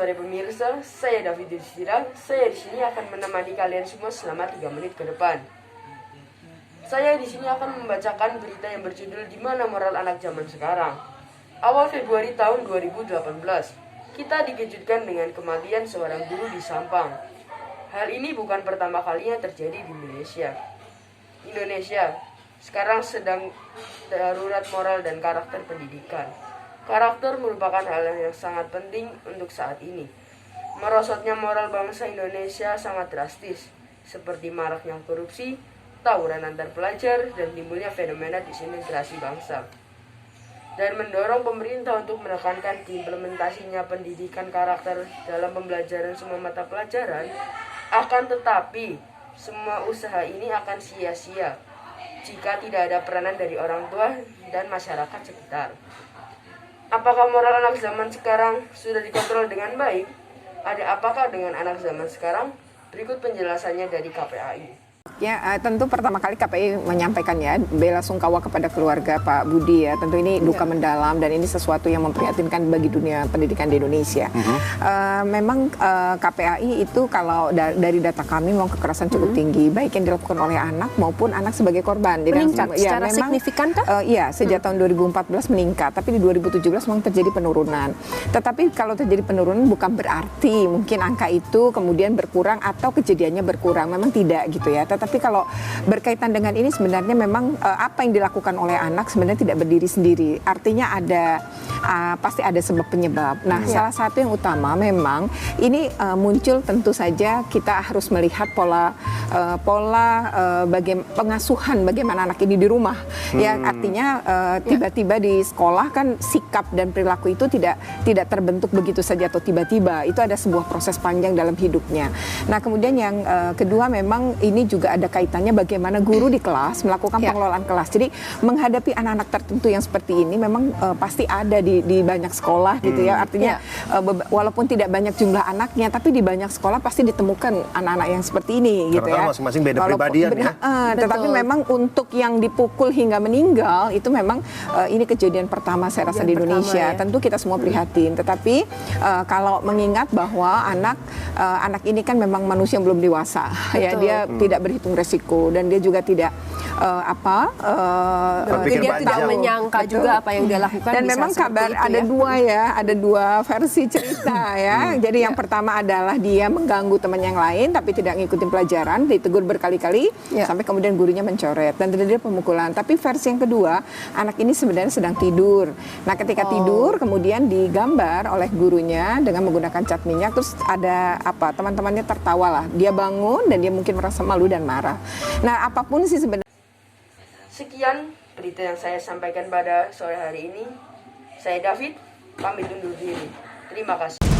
sore pemirsa, saya David Yudhistira. Saya di sini akan menemani kalian semua selama 3 menit ke depan. Saya di sini akan membacakan berita yang berjudul Di Mana Moral Anak Zaman Sekarang. Awal Februari tahun 2018, kita dikejutkan dengan kematian seorang guru di Sampang. Hal ini bukan pertama kalinya terjadi di Indonesia. Indonesia sekarang sedang darurat moral dan karakter pendidikan. Karakter merupakan hal yang sangat penting untuk saat ini. Merosotnya moral bangsa Indonesia sangat drastis, seperti maraknya korupsi, tawuran antar pelajar, dan timbulnya fenomena disintegrasi bangsa. Dan mendorong pemerintah untuk menekankan implementasinya pendidikan karakter dalam pembelajaran semua mata pelajaran. Akan tetapi, semua usaha ini akan sia-sia jika tidak ada peranan dari orang tua dan masyarakat sekitar. Apakah moral anak zaman sekarang sudah dikontrol dengan baik? Ada apakah dengan anak zaman sekarang? Berikut penjelasannya dari KPAI. Ya, tentu pertama kali KPI menyampaikan ya bela sungkawa kepada keluarga Pak Budi ya. Tentu ini duka mendalam dan ini sesuatu yang memprihatinkan bagi dunia pendidikan di Indonesia. Memang KPAI itu kalau dari data kami memang kekerasan cukup tinggi, baik yang dilakukan oleh anak maupun anak sebagai korban. Meningkat secara signifikan kah? Iya, sejak tahun 2014 meningkat, tapi di 2017 memang terjadi penurunan. Tetapi kalau terjadi penurunan bukan berarti mungkin angka itu kemudian berkurang atau kejadiannya berkurang. Memang tidak gitu ya. Tetapi kalau berkaitan dengan ini sebenarnya memang apa yang dilakukan oleh anak sebenarnya tidak berdiri sendiri. Artinya ada pasti ada sebab penyebab. Nah, salah satu yang utama memang ini muncul tentu saja kita harus melihat pola pengasuhan bagaimana anak ini di rumah. Ya, artinya tiba-tiba di sekolah kan sikap dan perilaku itu tidak terbentuk begitu saja atau tiba-tiba. Itu ada sebuah proses panjang dalam hidupnya. Nah, kemudian yang kedua memang ini juga ada kaitannya bagaimana guru di kelas melakukan pengelolaan kelas. Jadi menghadapi anak-anak tertentu yang seperti ini memang pasti ada di banyak sekolah gitu ya. Artinya walaupun tidak banyak jumlah anaknya, tapi di banyak sekolah pasti ditemukan anak-anak yang seperti ini gitu ya. Karena masing-masing beda pribadian ya. Tetapi memang untuk yang dipukul hingga meninggal itu memang ini kejadian pertama saya rasa di Indonesia. Tentu kita semua prihatin. Tetapi kalau mengingat bahwa anak ini kan memang manusia yang belum dewasa ya, dia tidak berhitung resiko dan dia juga tidak dia tidak menyangka juga apa yang dia lakukan. Dan memang kabar ada dua versi cerita ya. Jadi yang pertama adalah dia mengganggu teman yang lain tapi tidak ngikutin pelajaran, ditegur berkali-kali sampai kemudian gurunya mencoret dan terjadi pemukulan. Tapi versi yang kedua, anak ini sebenarnya sedang tidur. Nah, ketika tidur kemudian digambar oleh gurunya dengan menggunakan cat minyak, terus ada teman-temannya tertawa lah. Dia bangun dan dia mungkin merasa malu dan marah. Nah, apapun sih sebenarnya. Sekian berita yang saya sampaikan pada sore hari ini. Saya David, pamit undur diri. Terima kasih.